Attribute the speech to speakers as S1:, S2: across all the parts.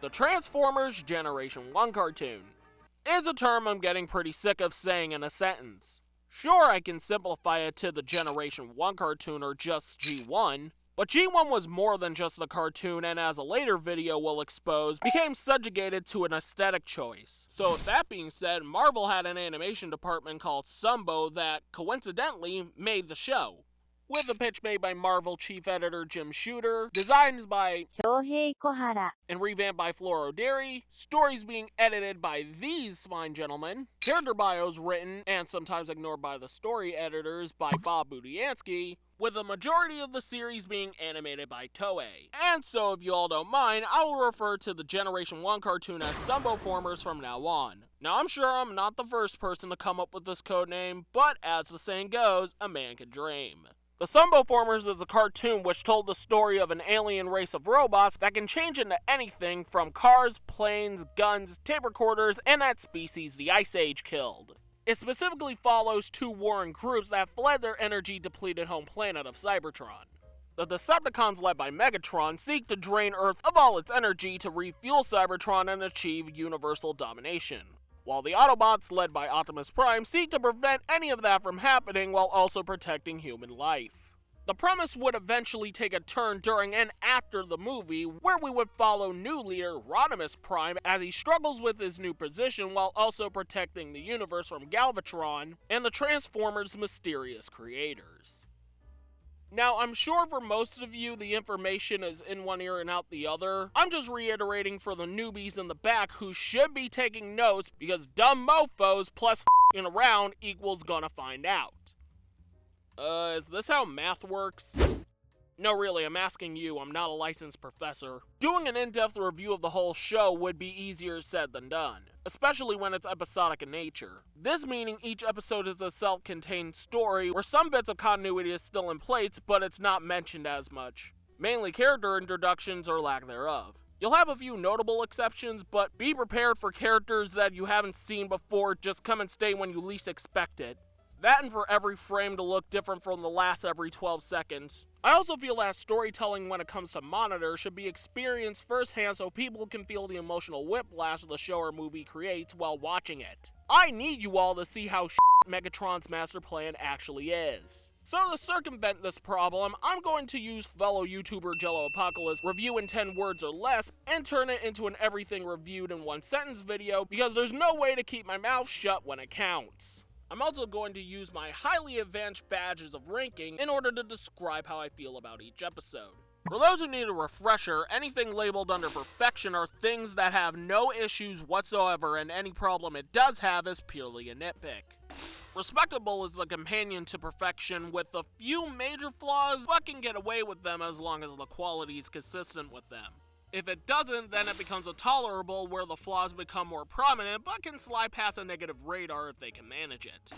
S1: The Transformers Generation 1 cartoon is a term I'm getting pretty sick of saying in a sentence. Sure, I can simplify it to the Generation 1 cartoon or just G1, but G1 was more than just a cartoon, and as a later video will expose, became subjugated to an aesthetic choice. So with that being said, Marvel had an animation department called Sunbow that, coincidentally, made the show. With a pitch made by Marvel chief editor Jim Shooter, designs by
S2: Shohei Kohara,
S1: and revamped by Flora O'Derry, stories being edited by these fine gentlemen, character bios written, and sometimes ignored by the story editors, by Bob Budiansky, with a majority of the series being animated by Toei. And so if you all don't mind, I will refer to the Generation 1 cartoon as Sumbowformers from now on. Now I'm sure I'm not the first person to come up with this codename, but as the saying goes, a man can dream. The Sumbowformers is a cartoon which told the story of an alien race of robots that can change into anything from cars, planes, guns, tape recorders, and that species the Ice Age killed. It specifically follows two warring groups that fled their energy-depleted home planet of Cybertron. The Decepticons, led by Megatron, seek to drain Earth of all its energy to refuel Cybertron and achieve universal domination, while the Autobots, led by Optimus Prime, seek to prevent any of that from happening while also protecting human life. The premise would eventually take a turn during and after the movie, where we would follow new leader Rodimus Prime as he struggles with his new position while also protecting the universe from Galvatron and the Transformers' mysterious creators. Now, I'm sure for most of you the information is in one ear and out the other. I'm just reiterating for the newbies in the back who should be taking notes, because dumb mofos plus f***ing around equals gonna find out. Is this how math works? No, really, I'm asking you, I'm not a licensed professor. Doing an in-depth review of the whole show would be easier said than done, especially when it's episodic in nature. This meaning each episode is a self-contained story where some bits of continuity is still in place, but it's not mentioned as much. Mainly character introductions or lack thereof. You'll have a few notable exceptions, but be prepared for characters that you haven't seen before just come and stay when you least expect it. That and for every frame to look different from the last every 12 seconds. I also feel that storytelling when it comes to Monitor should be experienced firsthand so people can feel the emotional whiplash the show or movie creates while watching it. I need you all to see how Megatron's master plan actually is. So to circumvent this problem, I'm going to use fellow YouTuber Jello Apocalypse review in 10 words or less and turn it into an everything reviewed in one sentence video, because there's no way to keep my mouth shut when it counts. I'm also going to use my highly advanced badges of ranking in order to describe how I feel about each episode. For those who need a refresher, anything labeled under perfection are things that have no issues whatsoever, and any problem it does have is purely a nitpick. Respectable is the companion to perfection with a few major flaws, but can get away with them as long as the quality is consistent with them. If it doesn't, then it becomes intolerable where the flaws become more prominent but can slide past a negative radar if they can manage it.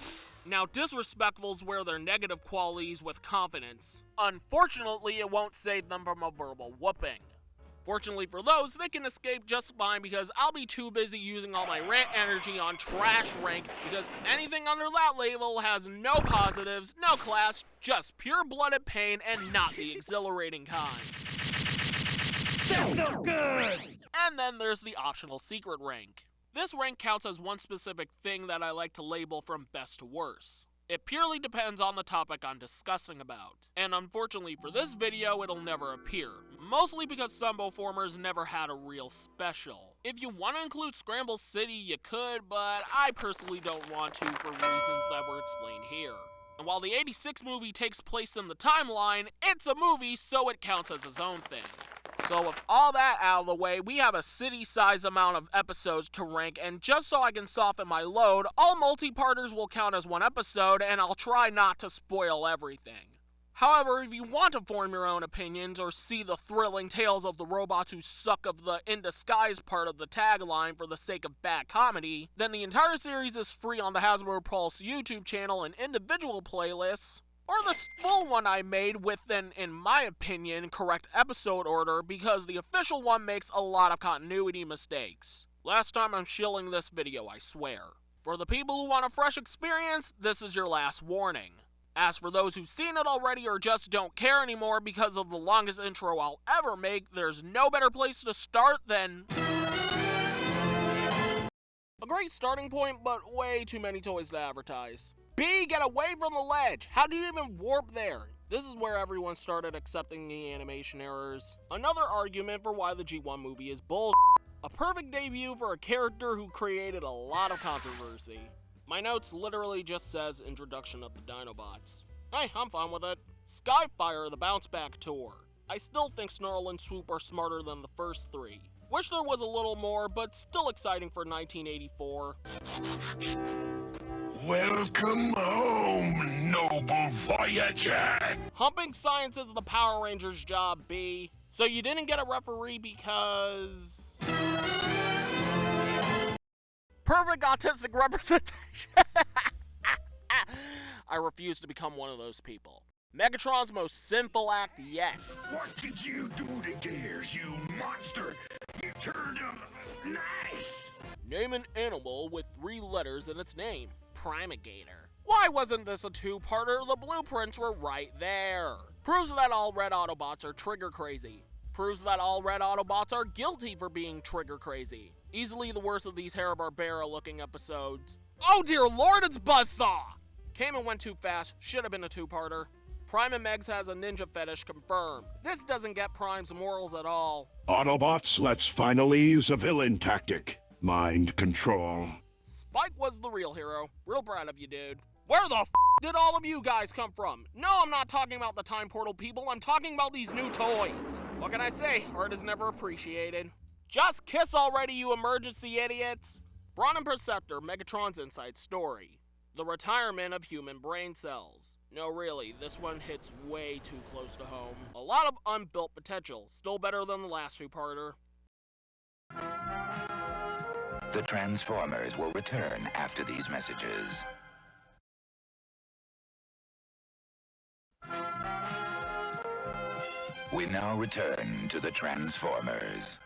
S1: Now, disrespectful is where they're negative qualities with confidence. Unfortunately, it won't save them from a verbal whooping. Fortunately for those, they can escape just fine because I'll be too busy using all my rant energy on trash rank, because anything under that label has no positives, no class, just pure-blooded pain and not the exhilarating kind.
S3: No good!
S1: And then there's the optional secret rank. This rank counts as one specific thing that I like to label from best to worst. It purely depends on the topic I'm discussing about. And unfortunately for this video, it'll never appear. Mostly because Sumbowformers never had a real special. If you want to include Scramble City, you could, but I personally don't want to for reasons that were explained here. And while the '86 movie takes place in the timeline, it's a movie, so it counts as its own thing. So with all that out of the way, we have a city-size amount of episodes to rank, and just so I can soften my load, all multi-parters will count as one episode, and I'll try not to spoil everything. However, if you want to form your own opinions or see the thrilling tales of the robots who suck of the in disguise part of the tagline for the sake of bad comedy, then the entire series is free on the Hasbro Pulse YouTube channel in individual playlists, or the full one I made with an, in my opinion, correct episode order, because the official one makes a lot of continuity mistakes. Last time I'm shilling this video, I swear. For the people who want a fresh experience, this is your last warning. As for those who've seen it already or just don't care anymore because of the longest intro I'll ever make, there's no better place to start than a great starting point, but way too many toys to advertise. B, get away from the ledge! How do you even warp there? This is where everyone started accepting the animation errors. Another argument for why the G1 movie is bull. A perfect debut for a character who created a lot of controversy. My notes literally just says introduction of the Dinobots. Hey, I'm fine with it. Skyfire, the Bounce Back Tour. I still think Snarl and Swoop are smarter than the first three. Wish there was a little more, but still exciting for 1984.
S2: Welcome home, noble Voyager!
S1: Humping science is the Power Rangers' job, B. So you didn't get a referee because... perfect autistic representation! I refuse to become one of those people. Megatron's most sinful act yet.
S2: What did you do to Gears, you monster? You turned him nice!
S1: Name an animal with 3 letters in its name. Primigator. Why wasn't this a two-parter? The blueprints were right there. Proves that all red Autobots are trigger crazy. Proves that all red Autobots are guilty for being trigger crazy. Easily the worst of these Hanna-Barbera looking episodes. Oh dear lord, it's Buzzsaw! Came and went too fast, should have been a two-parter. Prime and Megs has a ninja fetish confirmed. This doesn't get Prime's morals at all.
S3: Autobots, let's finally use a villain tactic. Mind control.
S1: Spike was the real hero. Real proud of you, dude. Where the f did all of you guys come from? No, I'm not talking about the time portal people. I'm talking about these new toys. What can I say? Art is never appreciated. Just kiss already, you emergency idiots. Brawn and Perceptor, Megatron's inside story. The retirement of human brain cells. No, really, this one hits way too close to home. A lot of unbuilt potential. Still better than the last two-parter.
S4: The Transformers will return after these messages. We now return to the Transformers.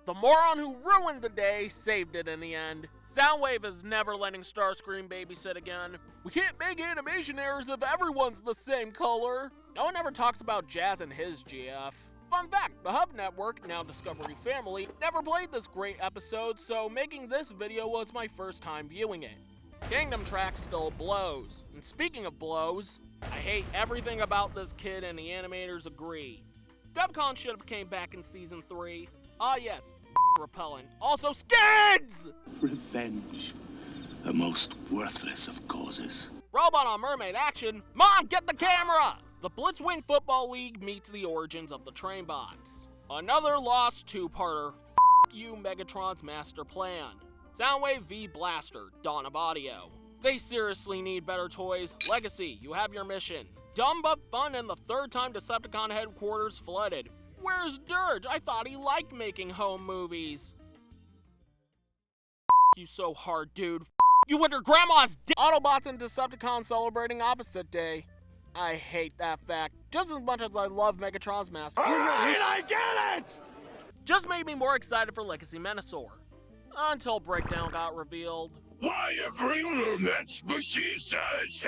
S1: The moron who ruined the day saved it in the end. Soundwave is never letting Starscream babysit again. We can't make animation errors if everyone's the same color. No one ever talks about Jazz and his GF. Fun fact, the Hub Network, now Discovery Family, never played this great episode, so making this video was my first time viewing it. Kingdom Track still blows. And speaking of blows, I hate everything about this kid and the animators agree. Devcon should have came back in season 3. Ah yes, repellent. Also skids!
S2: Revenge, the most worthless of causes.
S1: Robot on Mermaid action. Mom, get the camera! The Blitzwing Football League meets the origins of the Trainbots. Another lost two-parter. F you, Megatron's master plan. Soundwave v Blaster, Dawn of Audio. They seriously need better toys. Legacy, you have your mission. Dumb but fun, and the third time Decepticon headquarters flooded. Where's Dirge? I thought he liked making home movies. You so hard, dude. You with your grandma's dick. Autobots and Decepticons celebrating opposite day. I hate that fact, just as much as I love Megatron's mask.
S2: Alright, I get it!
S1: Just made me more excited for Legacy Menasor. Until Breakdown got revealed.
S2: Why, everyone that's smushy says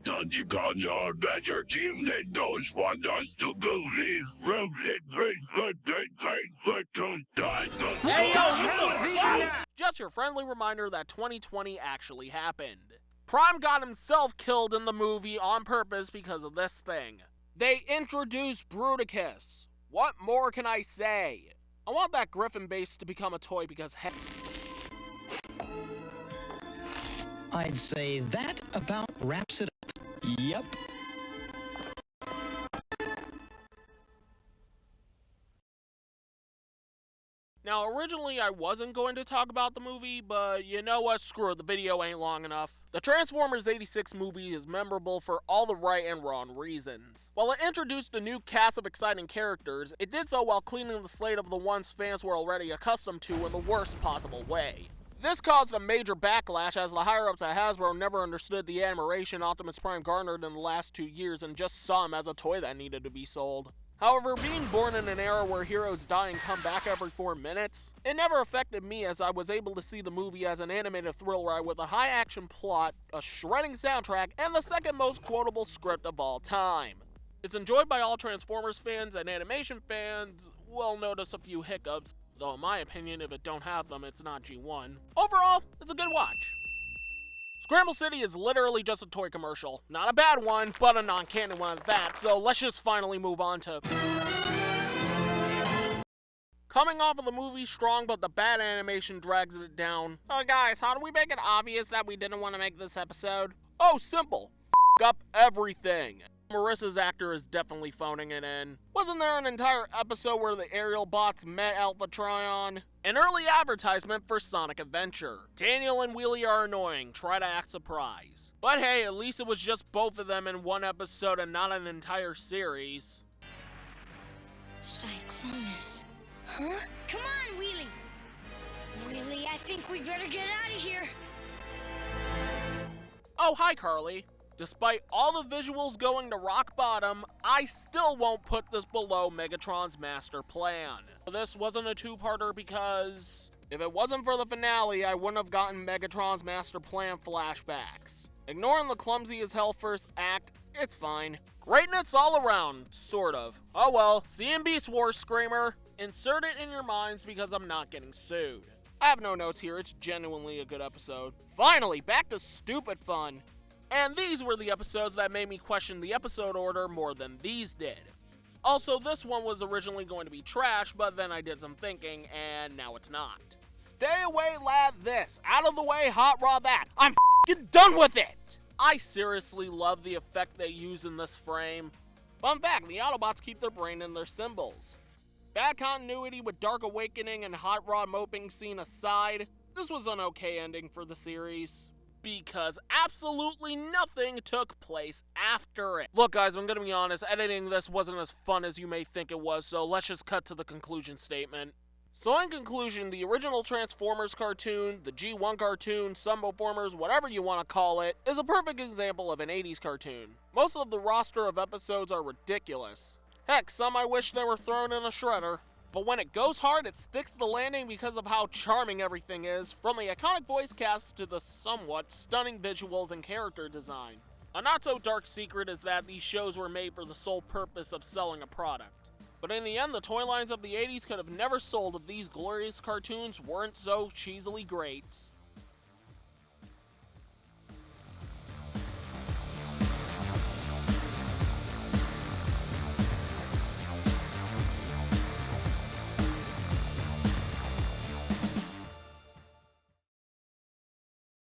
S2: Decepticons are a better team than those want us to believe.
S1: Just your friendly reminder that 2020 actually happened. Prime got himself killed in the movie on purpose because of this thing. They introduced Bruticus. What more can I say? I want that Griffin base to become a toy because heck.
S5: I'd say that about wraps it up. Yep.
S1: Now, originally I wasn't going to talk about the movie, but you know what? Screw it, the video ain't long enough. The Transformers 86 movie is memorable for all the right and wrong reasons. While it introduced a new cast of exciting characters, it did so while cleaning the slate of the ones fans were already accustomed to in the worst possible way. This caused a major backlash as the higher-ups at Hasbro never understood the admiration Optimus Prime garnered in the last 2 years and just saw him as a toy that needed to be sold. However, being born in an era where heroes die and come back every 4 minutes, it never affected me as I was able to see the movie as an animated thrill ride with a high-action plot, a shredding soundtrack, and the second most quotable script of all time. It's enjoyed by all Transformers fans, and animation fans will notice a few hiccups, though in my opinion, if it don't have them, it's not G1. Overall, it's a good watch. Scramble City is literally just a toy commercial. Not a bad one, but a non-canon one at that, so let's just finally move on to... Coming off of the movie strong, but the bad animation drags it down. Guys, how do we make it obvious that we didn't want to make this episode? Oh, simple. Up everything. Marissa's actor is definitely phoning it in. Wasn't there an entire episode where the aerial bots met Alpha Trion? An early advertisement for Sonic Adventure. Daniel and Wheelie are annoying, try to act surprised. But hey, at least it was just both of them in one episode and not an entire series.
S6: Cyclonus. Huh? Come on, Wheelie! Wheelie, I think we better get out of here.
S1: Oh, hi, Carly. Despite all the visuals going to rock bottom, I still won't put this below Megatron's master plan. This wasn't a two-parter because if it wasn't for the finale, I wouldn't have gotten Megatron's master plan flashbacks. Ignoring the clumsy as hell first act, it's fine. Greatness all around, sort of. Oh well, see in Beast Wars, Screamer. Insert it in your minds because I'm not getting sued. I have no notes here, it's genuinely a good episode. Finally, back to stupid fun. And these were the episodes that made me question the episode order more than these did. Also, this one was originally going to be trash, but then I did some thinking, and now it's not. Stay away, lad, this. Out of the way, hot rod that. I'm f***ing done with it! I seriously love the effect they use in this frame. Fun fact, the Autobots keep their brain in their symbols. Bad continuity with Dark Awakening and Hot Rod moping scene aside, this was an okay ending for the series. Because absolutely nothing took place after it. Look guys, I'm gonna be honest, editing this wasn't as fun as you may think it was, so let's just cut to the conclusion statement. So in conclusion, the original Transformers cartoon, the G1 cartoon, Sumbowformers, whatever you want to call it, is a perfect example of an 80s cartoon. Most of the roster of episodes are ridiculous. Heck, some I wish they were thrown in a shredder. But when it goes hard, it sticks to the landing because of how charming everything is, from the iconic voice cast to the somewhat stunning visuals and character design. A not-so-dark secret is that these shows were made for the sole purpose of selling a product. But in the end, the toy lines of the 80s could have never sold if these glorious cartoons weren't so cheesily great.